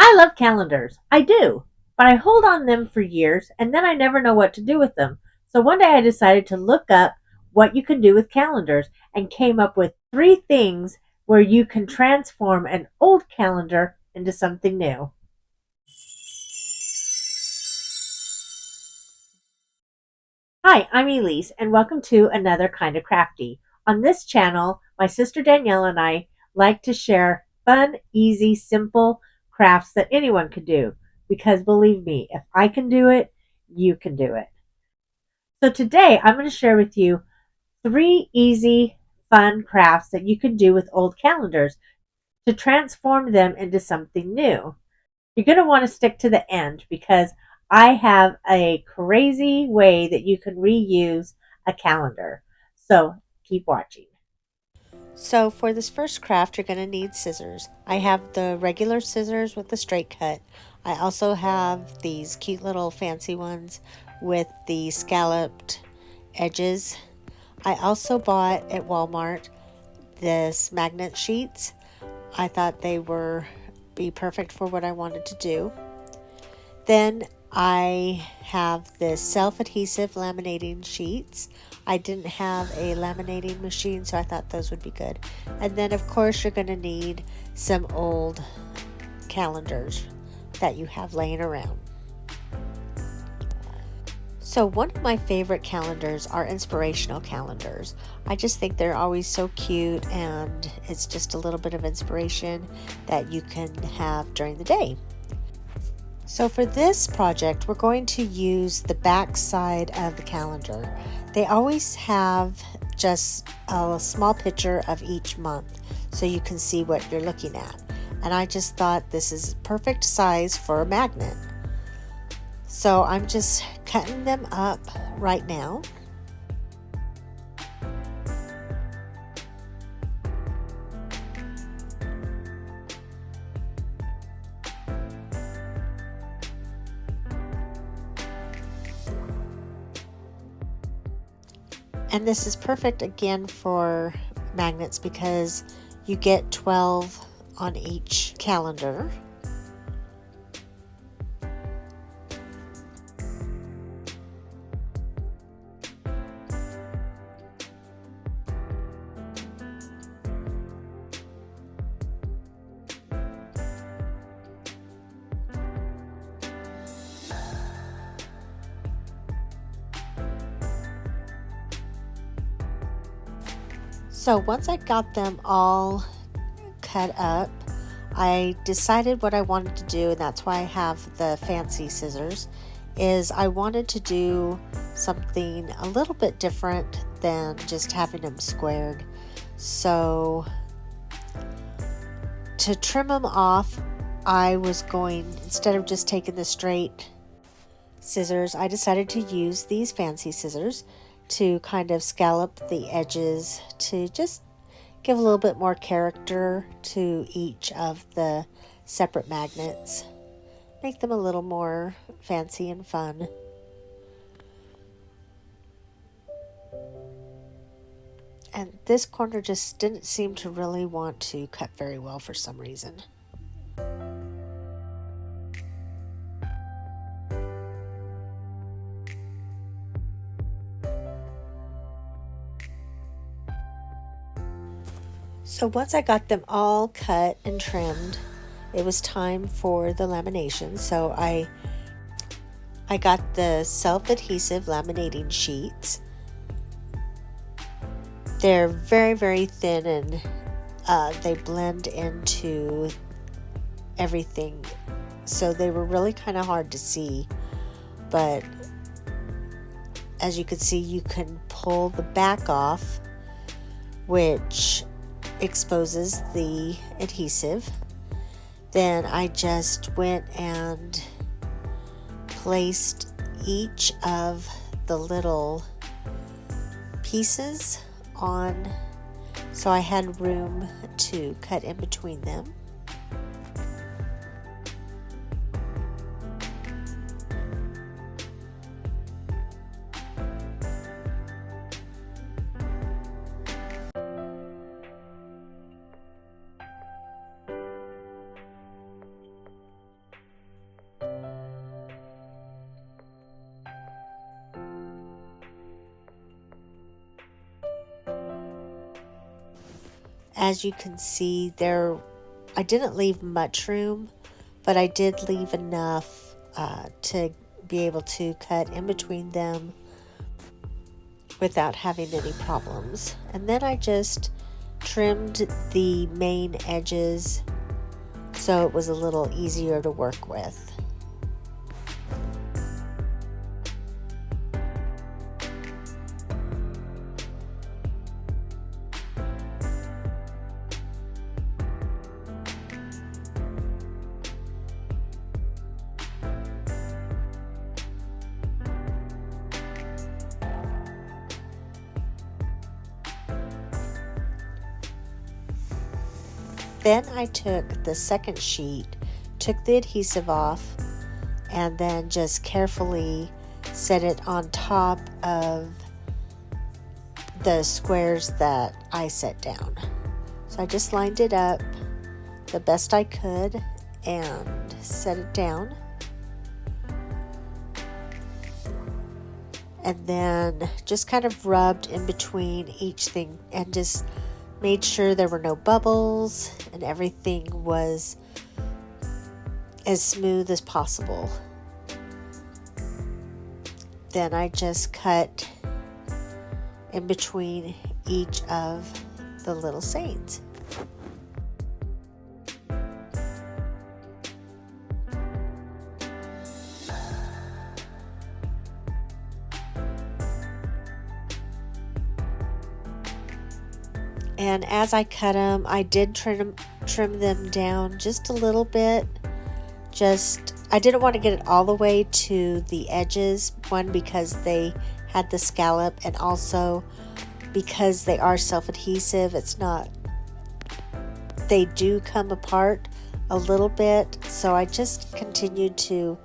I love calendars. I do. But I hold on them for years and then I never know what to do with them. So one day I decided to look up what you can do with calendars and came up with three things where you can transform an old calendar into something new. Hi, I'm Elise, and welcome to another Kind of Crafty. On this channel, my sister Danielle and I like to share fun, easy, simple crafts that anyone could do. Because believe me, if I can do it, you can do it. So today, I'm going to share with you three easy, fun crafts that you can do with old calendars to transform them into something new. You're going to want to stick to the end because I have a crazy way that you can reuse a calendar. So keep watching. So for this first craft, you're going to need scissors. I have the regular scissors with the straight cut. I also have these cute little fancy ones with the scalloped edges. I also bought at Walmart this magnet sheets. I thought they were be perfect for what I wanted to do. Then I have the self-adhesive laminating sheets. I didn't have a laminating machine, so I thought those would be good. And then, of course, you're going to need some old calendars that you have laying around. So one of my favorite calendars are inspirational calendars. I just think they're always so cute, and it's just a little bit of inspiration that you can have during the day. So for this project, we're going to use the back side of the calendar. They always have just a small picture of each month so you can see what you're looking at. And I just thought this is perfect size for a magnet. So I'm just cutting them up right now. And this is perfect again for magnets because you get 12 on each calendar. So once I got them all cut up, I decided what I wanted to do, and that's why I have the fancy scissors, is I wanted to do something a little bit different than just having them squared. So to trim them off, I was going, instead of just taking the straight scissors, I decided to use these fancy scissors to kind of scallop the edges to just give a little bit more character to each of the separate magnets. Make them a little more fancy and fun. And this corner just didn't seem to really want to cut very well for some reason. So once I got them all cut and trimmed, it was time for the lamination. So I got the self-adhesive laminating sheets. They're very, very thin, and they blend into everything. So they were really kind of hard to see. But as you can see, you can pull the back off, which exposes the adhesive. Then I just went and placed each of the little pieces on, so I had room to cut in between them. As you can see there, I didn't leave much room, but I did leave enough to be able to cut in between them without having any problems. And then I just trimmed the main edges so it was a little easier to work with. Then I took the second sheet, took the adhesive off, and then just carefully set it on top of the squares that I set down. So I just lined it up the best I could and set it down. And then just kind of rubbed in between each thing and just made sure there were no bubbles and everything was as smooth as possible. Then I just cut in between each of the little sayings. And as I cut them, I did trim them down just a little bit. I didn't want to get it all the way to the edges. One, because they had the scallop, and also because they are self-adhesive. They do come apart a little bit. So I just continued to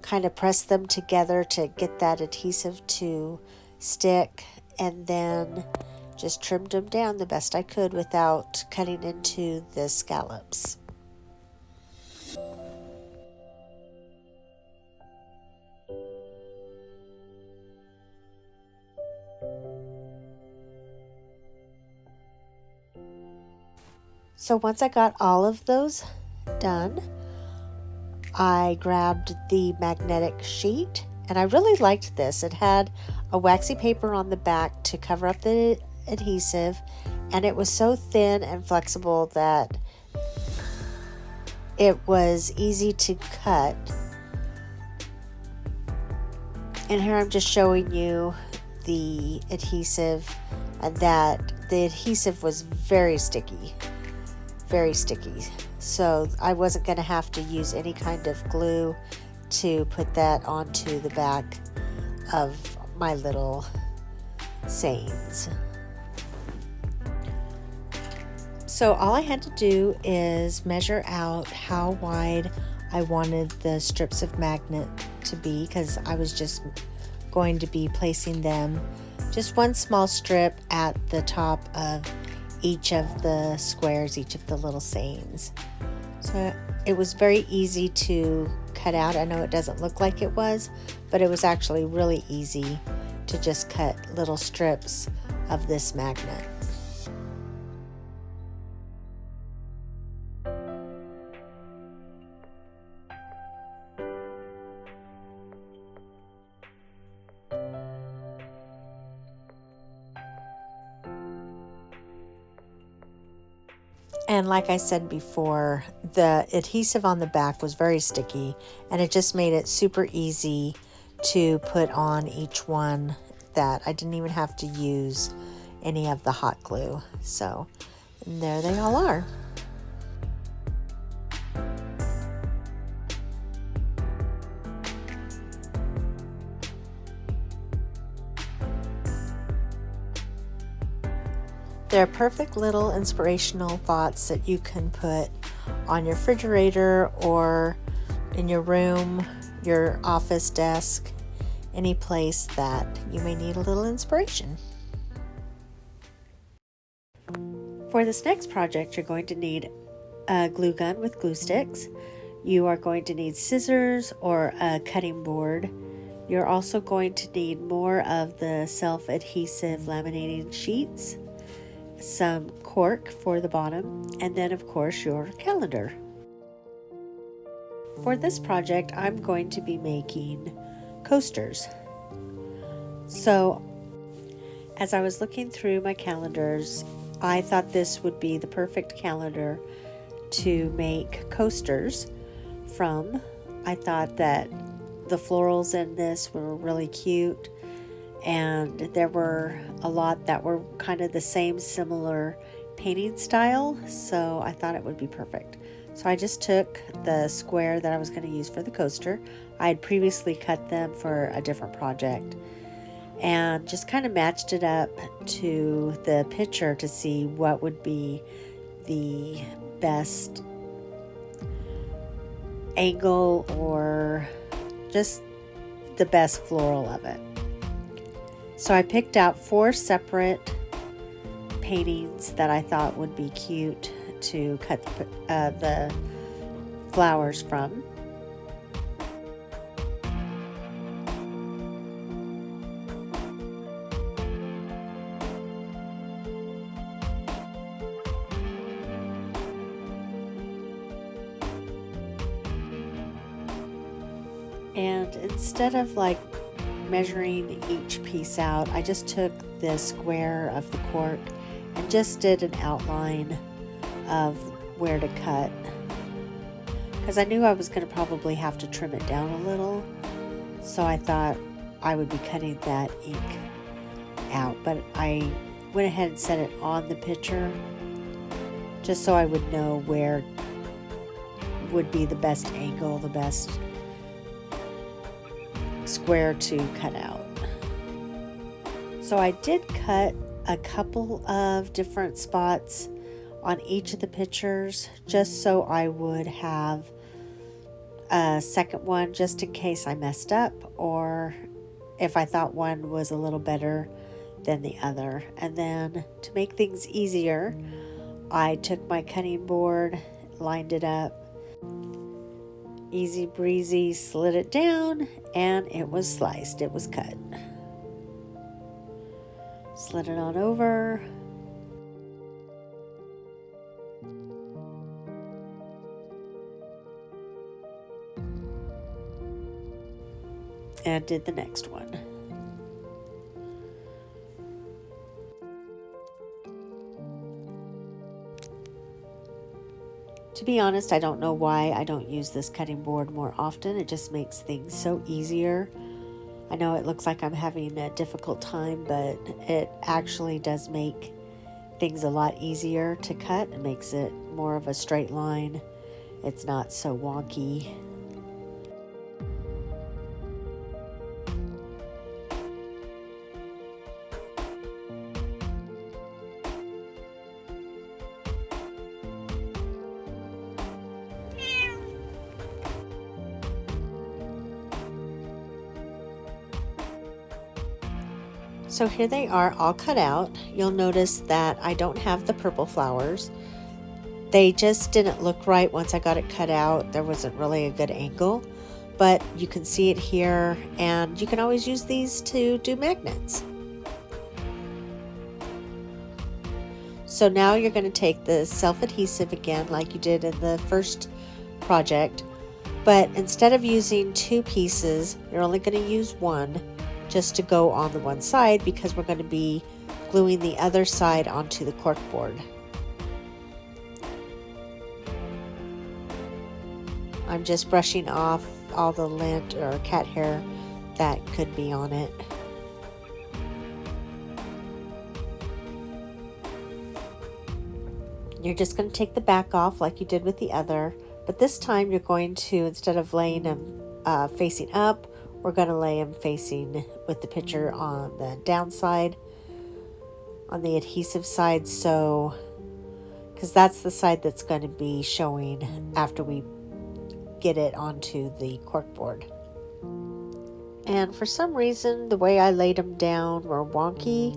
kind of press them together to get that adhesive to stick, and then just trimmed them down the best I could without cutting into the scallops. So once I got all of those done, I grabbed the magnetic sheet, and I really liked this. It had a waxy paper on the back to cover up the adhesive, and it was so thin and flexible that it was easy to cut. And here I'm just showing you the adhesive, and that the adhesive was very sticky. So I wasn't going to have to use any kind of glue to put that onto the back of my little sayings. So all I had to do is measure out how wide I wanted the strips of magnet to be, because I was just going to be placing them just one small strip at the top of each of the squares, each of the little sayings. So it was very easy to cut out. I know it doesn't look like it was, but it was actually really easy to just cut little strips of this magnet. And like I said before, the adhesive on the back was very sticky, and it just made it super easy to put on each one, that I didn't even have to use any of the hot glue. So, and there they all are. They're perfect little inspirational thoughts that you can put on your refrigerator or in your room, your office desk, any place that you may need a little inspiration. For this next project, you're going to need a glue gun with glue sticks. You are going to need scissors or a cutting board. You're also going to need more of the self-adhesive laminating sheets. some cork for the bottom, and then of course your calendar. For this project, I'm going to be making coasters. So as I was looking through my calendars, I thought this would be the perfect calendar to make coasters from. I thought that the florals in this were really cute, and there were a lot that were kind of the same similar painting style, so I thought it would be perfect. So I just took the square that I was going to use for the coaster. I had previously cut them for a different project and just kind of matched it up to the picture to see what would be the best angle or just the best floral of it. So I picked out 4 separate paintings that I thought would be cute to cut the flowers from. And instead of like measuring each piece out, I just took the square of the cork and just did an outline of where to cut, because I knew I was going to probably have to trim it down a little, so I thought I would be cutting that ink out, but I went ahead and set it on the picture just so I would know where would be the best angle, the best square to cut out. So I did cut a couple of different spots on each of the pictures just so I would have a second one just in case I messed up, or if I thought one was a little better than the other. And then to make things easier, I took my cutting board, lined it up, easy breezy, slid it down, and it was sliced. It was cut. Slid it on over. And did the next one. To be honest, I don't know why I don't use this cutting board more often. It just makes things so easier. I know it looks like I'm having a difficult time, but it actually does make things a lot easier to cut. It makes it more of a straight line. It's not so wonky. So here they are all cut out. You'll notice that I don't have the purple flowers. They just didn't look right once I got it cut out. There wasn't really a good angle, but you can see it here, and you can always use these to do magnets. So now you're going to take the self-adhesive again like you did in the first project, but instead of using 2 pieces, you're only going to use 1 just to go on the one side, because we're going to be gluing the other side onto the cork board. I'm just brushing off all the lint or cat hair that could be on it. You're just going to take the back off like you did with the other, but this time you're going to, instead of laying them facing up, we're going to lay them facing with the picture on the downside, on the adhesive side, so because that's the side that's going to be showing after we get it onto the cork board. And for some reason, the way I laid them down were wonky,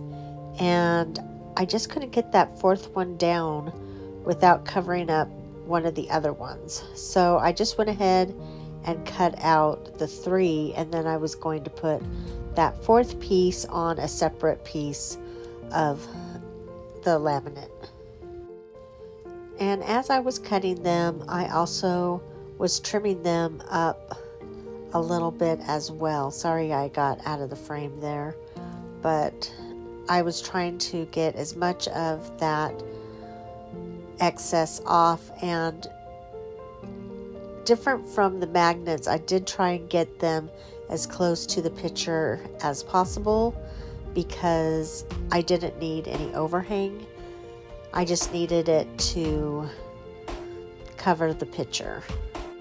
and I just couldn't get that 4th one down without covering up one of the other ones. So I just went ahead and cut out the 3, and then I was going to put that 4th piece on a separate piece of the laminate. And as I was cutting them, I also was trimming them up a little bit as well. Sorry I got out of the frame there, but I was trying to get as much of that excess off. And different from the magnets, I did try and get them as close to the picture as possible because I didn't need any overhang. I just needed it to cover the picture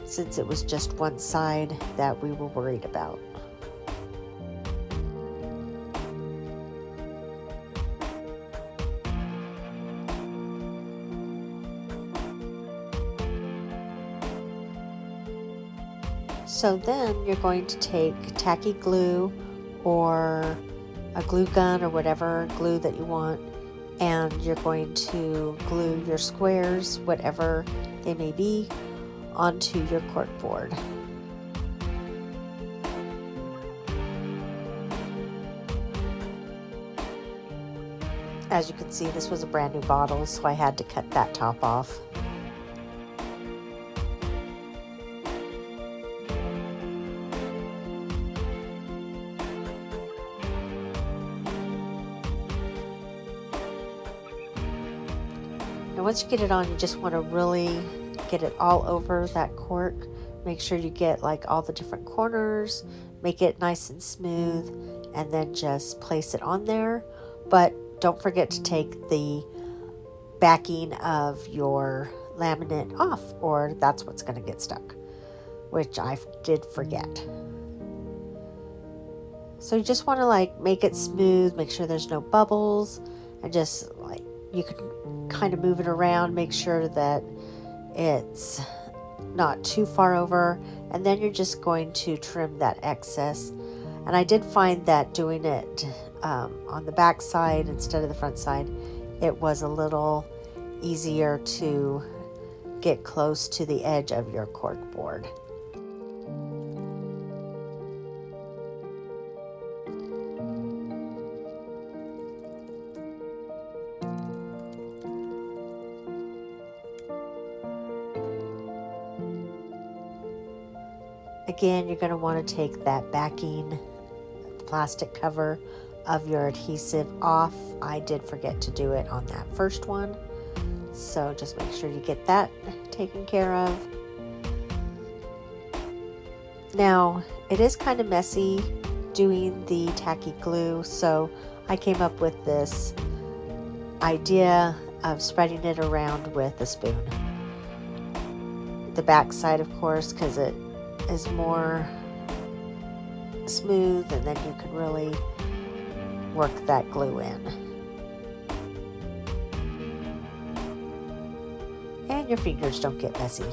since it was just one side that we were worried about. So then you're going to take tacky glue or a glue gun or whatever glue that you want, and you're going to glue your squares, whatever they may be, onto your cork board. As you can see, this was a brand new bottle, so I had to cut that top off. And once you get it on, you just want to really get it all over that cork. Make sure you get like all the different corners, make it nice and smooth, and then just place it on there. But don't forget to take the backing of your laminate off, or that's what's going to get stuck, which I did forget. So you just want to like make it smooth, make sure there's no bubbles, and just like you can kind of move it around, make sure that it's not too far over, and then you're just going to trim that excess. And I did find that doing it on the back side instead of the front side, it was a little easier to get close to the edge of your cork board. Again, you're going to want to take that backing plastic cover of your adhesive off. I did forget to do it on that first one, so just make sure you get that taken care of. Now, it is kind of messy doing the tacky glue, so I came up with this idea of spreading it around with a spoon. The back side, of course, because it is more smooth, and then you can really work that glue in. And your fingers don't get messy.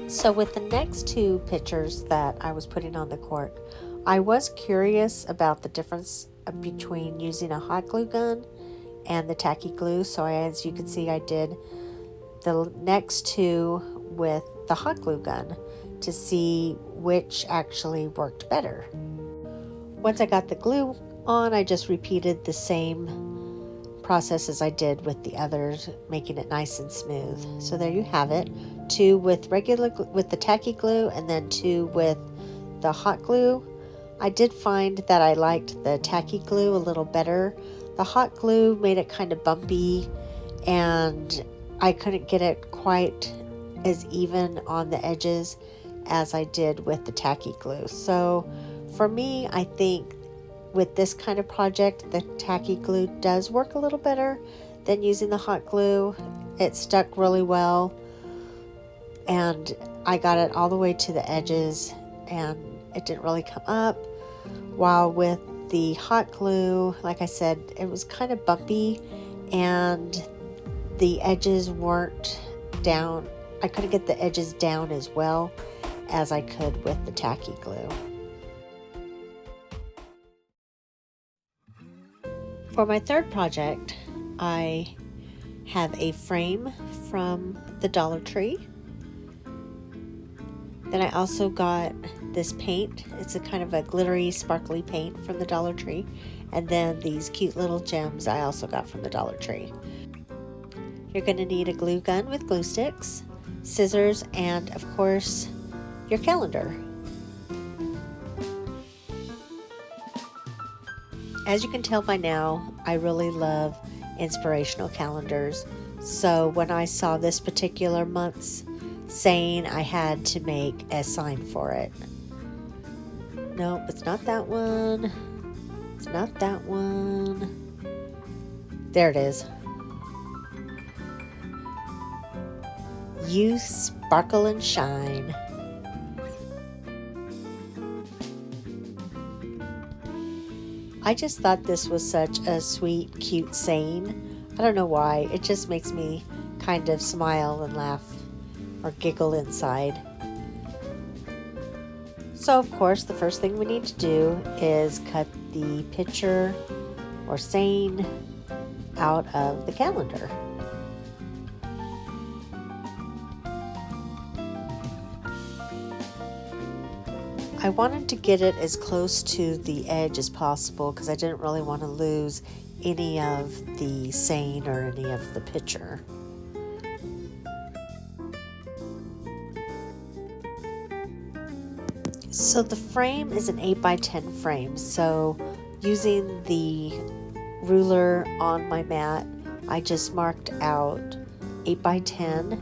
So with the next two pictures that I was putting on the cork, I was curious about the difference between using a hot glue gun and the tacky glue. So as you can see, I did the next two with the hot glue gun to see which actually worked better. Once I got the glue on, I just repeated the same process as I did with the others, making it nice and smooth. So there you have it. Two with the tacky glue, and then two with the hot glue. I did find that I liked the tacky glue a little better. The hot glue made it kind of bumpy, and I couldn't get it quite as even on the edges as I did with the tacky glue. So for me, I think with this kind of project, the tacky glue does work a little better than using the hot glue. It stuck really well, and I got it all the way to the edges, and it didn't really come up. While with the hot glue, like I said, it was kind of bumpy and the edges weren't down. I couldn't get the edges down as well as I could with the tacky glue. For my third project, I have a frame from the Dollar Tree. Then I also got this paint. It's a kind of a glittery, sparkly paint from the Dollar Tree. And then these cute little gems I also got from the Dollar Tree. You're going to need a glue gun with glue sticks, scissors, and of course, your calendar. As you can tell by now, I really love inspirational calendars. So when I saw this particular month's saying, I had to make a sign for it. Nope, it's not that one. It's not that one. There it is. You sparkle and shine. I just thought this was such a sweet, cute saying. I don't know why. It just makes me kind of smile and laugh or giggle inside. So, of course, the first thing we need to do is cut the picture or saying out of the calendar. I wanted to get it as close to the edge as possible because I didn't really want to lose any of the saying or any of the picture. So the frame is an 8x10 frame. So using the ruler on my mat, I just marked out 8x10.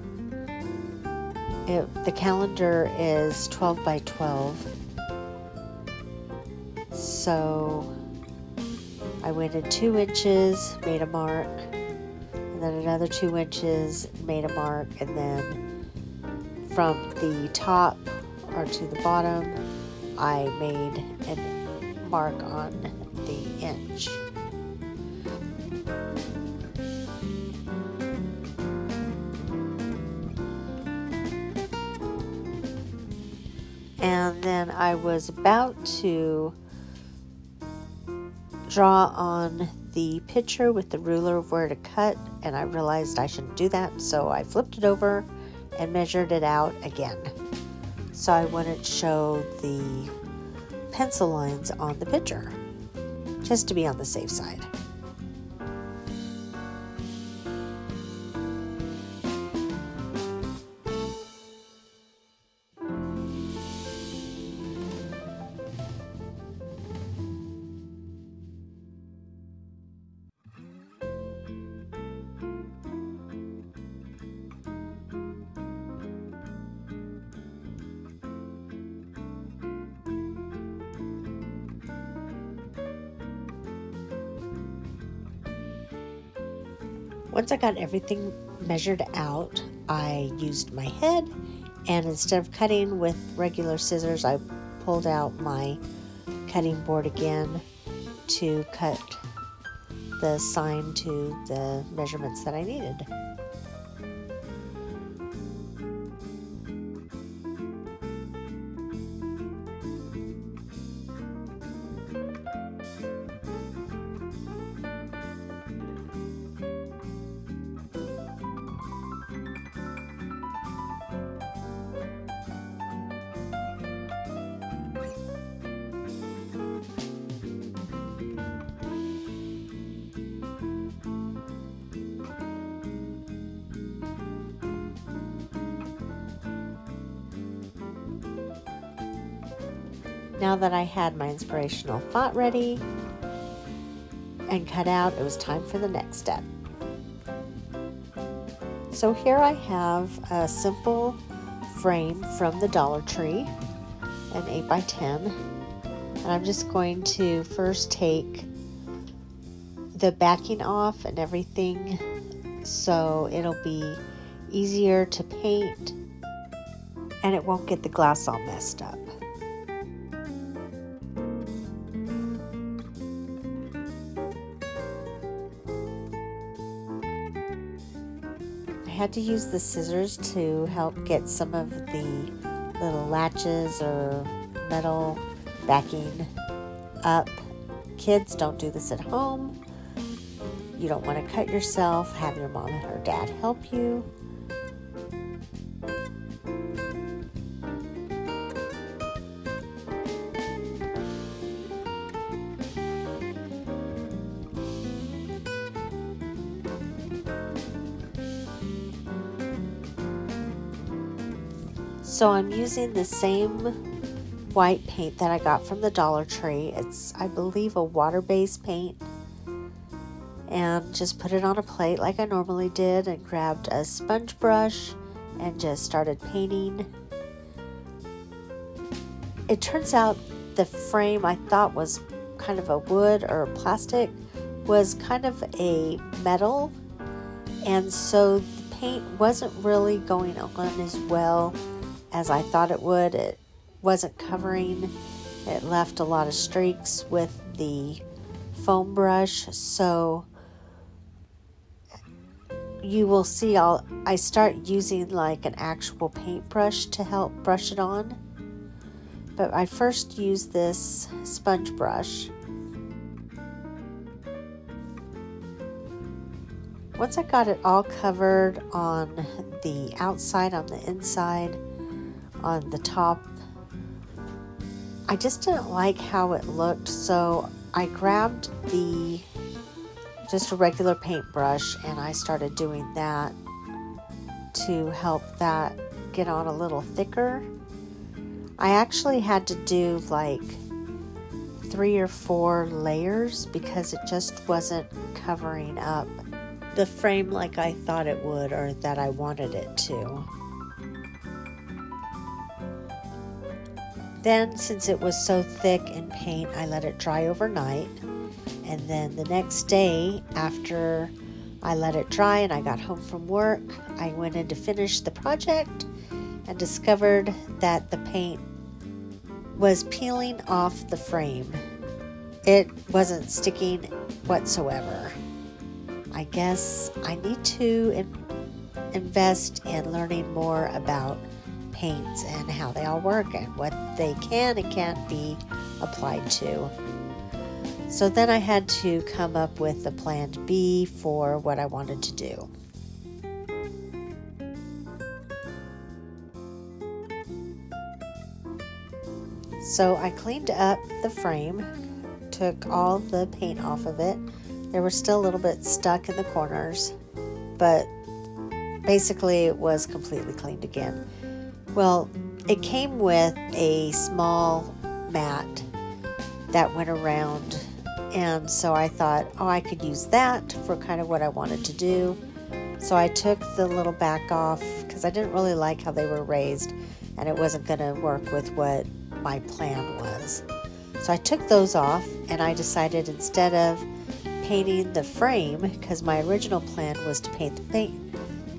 The calendar is 12x12. So I went in 2 inches, made a mark, and then another 2 inches, made a mark, and then from the top or to the bottom, I made a mark on the inch. And then I was about to draw on the picture with the ruler of where to cut, and I realized I shouldn't do that, so I flipped it over and measured it out again. So I wouldn't show the pencil lines on the picture, just to be on the safe side. Once I got everything measured out, I used my head, and instead of cutting with regular scissors, I pulled out my cutting board again to cut the sign to the measurements that I needed. Now that I had my inspirational thought ready and cut out, it was time for the next step. So here I have a simple frame from the Dollar Tree, an 8x10, and I'm just going to first take the backing off and everything so it'll be easier to paint and it won't get the glass all messed up. had to use the scissors to help get some of the little latches or metal backing up. Kids, don't do this at home. You don't want to cut yourself. Have your mom or dad help you. So I'm using the same white paint that I got from the Dollar Tree. It's, I believe, a water-based paint. And just put it on a plate like I normally did and grabbed a sponge brush and just started painting. It turns out the frame I thought was kind of a wood or a plastic was kind of a metal, and so the paint wasn't really going on as well as I thought it would. It wasn't covering. It left a lot of streaks with the foam brush, so you will see I start using like an actual paintbrush to help brush it on. But I first use this sponge brush. Once I got it all covered on the outside, on the inside, on the top, I just didn't like how it looked, so I grabbed just a regular paintbrush and I started doing that to help that get on a little thicker. I actually had to do like 3 or 4 layers because it just wasn't covering up the frame like I thought it would or that I wanted it to. Then, since it was so thick in paint, I let it dry overnight. And then the next day, after I let it dry and I got home from work, I went in to finish the project and discovered that the paint was peeling off the frame. It wasn't sticking whatsoever. I guess I need to invest in learning more about paints and how they all work and what they can and can't be applied to. So then I had to come up with a plan B for what I wanted to do. So I cleaned up the frame, took all the paint off of it. There was still a little bit stuck in the corners, but basically it was completely cleaned again. Well, it came with a small mat that went around, and so I thought, oh, I could use that for kind of what I wanted to do. So I took the little back off because I didn't really like how they were raised and it wasn't going to work with what my plan was. So I took those off and I decided, instead of painting the frame, because my original plan was to paint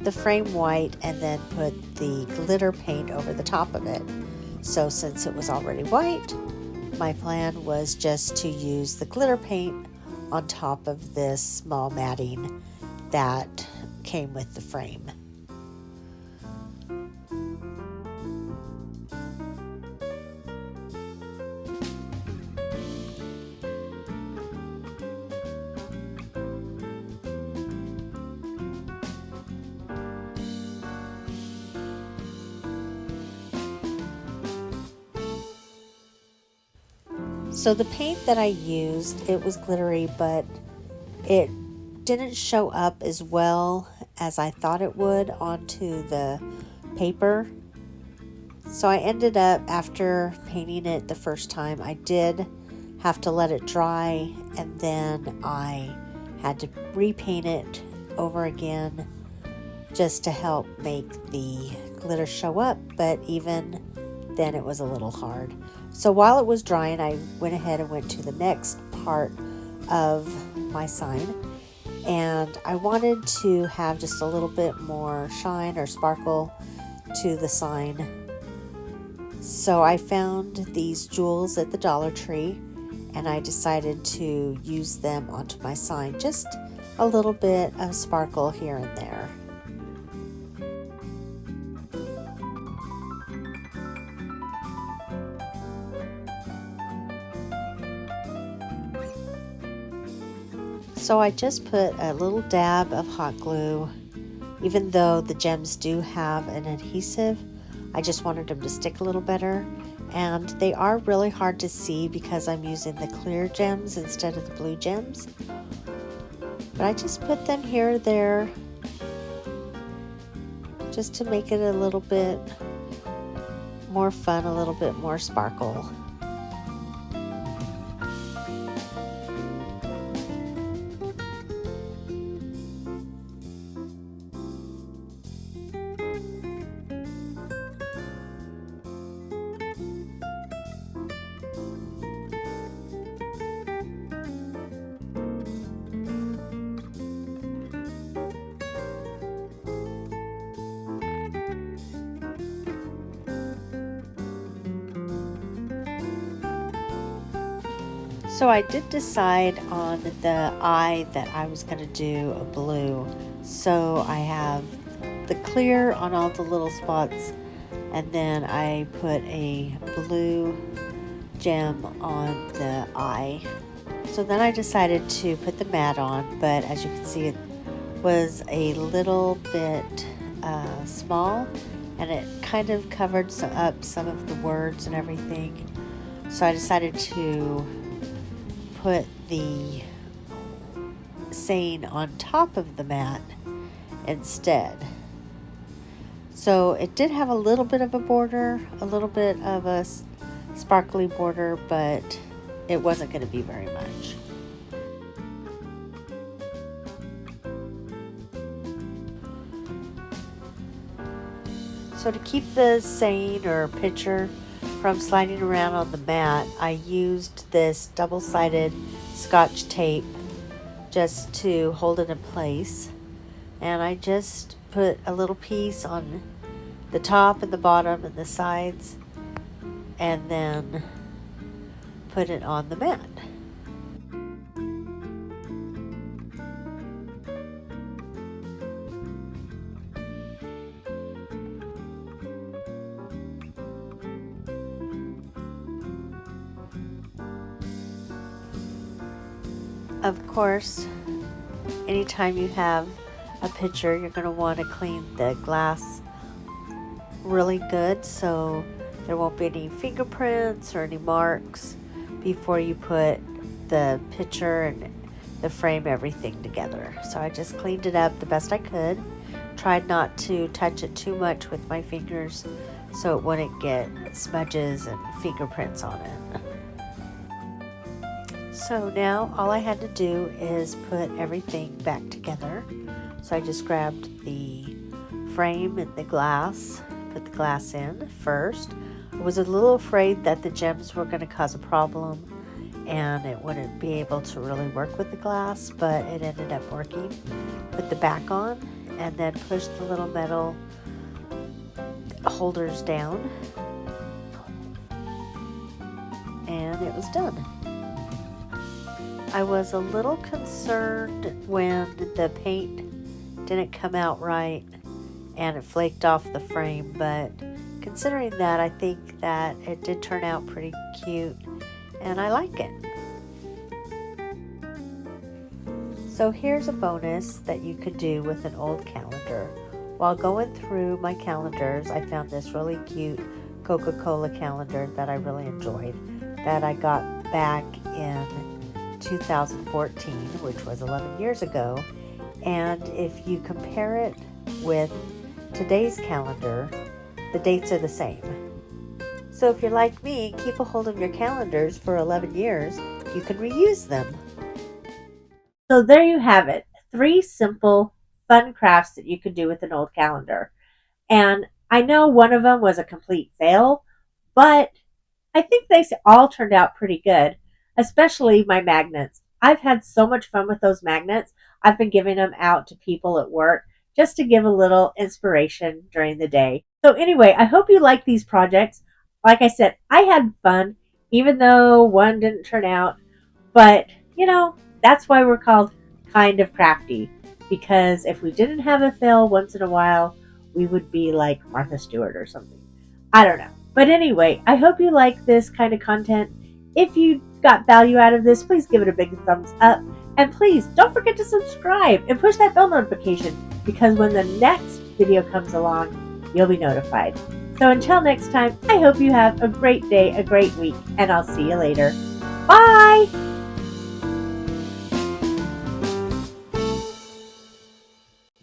the frame white and then put the glitter paint over the top of it. So since it was already white, my plan was just to use the glitter paint on top of this small matting that came with the frame. So the paint that I used, it was glittery, but it didn't show up as well as I thought it would onto the paper. So I ended up, after painting it the first time, I did have to let it dry, and then I had to repaint it over again just to help make the glitter show up, but even then it was a little hard. So while it was drying, I went ahead and went to the next part of my sign, and I wanted to have just a little bit more shine or sparkle to the sign. So I found these jewels at the Dollar Tree and I decided to use them onto my sign, just a little bit of sparkle here and there. So I just put a little dab of hot glue. Even though the gems do have an adhesive, I just wanted them to stick a little better. And they are really hard to see because I'm using the clear gems instead of the blue gems. But I just put them here or there just to make it a little bit more fun, a little bit more sparkle. So I did decide on the eye that I was going to do a blue. So I have the clear on all the little spots, and then I put a blue gem on the eye. So then I decided to put the mat on, but as you can see, it was a little bit small, and it kind of covered up some of the words and everything. So I decided to put the saying on top of the mat instead. So it did have a little bit of a border, a little bit of a sparkly border, but it wasn't going to be very much. So to keep the saying or picture from sliding around on the mat, I used this double-sided Scotch tape just to hold it in place. And I just put a little piece on the top and the bottom and the sides, and then put it on the mat. Of course, anytime you have a picture, you're going to want to clean the glass really good so there won't be any fingerprints or any marks before you put the picture and the frame, everything together. So I just cleaned it up the best I could. Tried not to touch it too much with my fingers so it wouldn't get smudges and fingerprints on it. So now all I had to do is put everything back together. So I just grabbed the frame and the glass, put the glass in first. I was a little afraid that the gems were going to cause a problem and it wouldn't be able to really work with the glass, but it ended up working. Put the back on and then push the little metal holders down, and it was done. I was a little concerned when the paint didn't come out right and it flaked off the frame, but considering that, I think that it did turn out pretty cute and I like it. So here's a bonus that you could do with an old calendar. While going through my calendars, I found this really cute Coca-Cola calendar that I really enjoyed, that I got back in 2014, which was 11 years ago. And if you compare it with today's calendar, the dates are the same. So if you're like me, keep a hold of your calendars for 11 years, you can reuse them. So there you have it. 3 simple, fun crafts that you could do with an old calendar. And I know one of them was a complete fail, but I think they all turned out pretty good, especially my magnets. I've had so much fun with those magnets. I've been giving them out to people at work just to give a little inspiration during the day. So, anyway, I hope you like these projects. Like I said, I had fun, even though one didn't turn out. But, that's why we're called kind of crafty. Because if we didn't have a fail once in a while, we would be like Martha Stewart or something. I don't know. But anyway, I hope you like this kind of content. If you got value out of this, please give it a big thumbs up. And please don't forget to subscribe and push that bell notification because when the next video comes along, you'll be notified. So until next time, I hope you have a great day, a great week, and I'll see you later. Bye!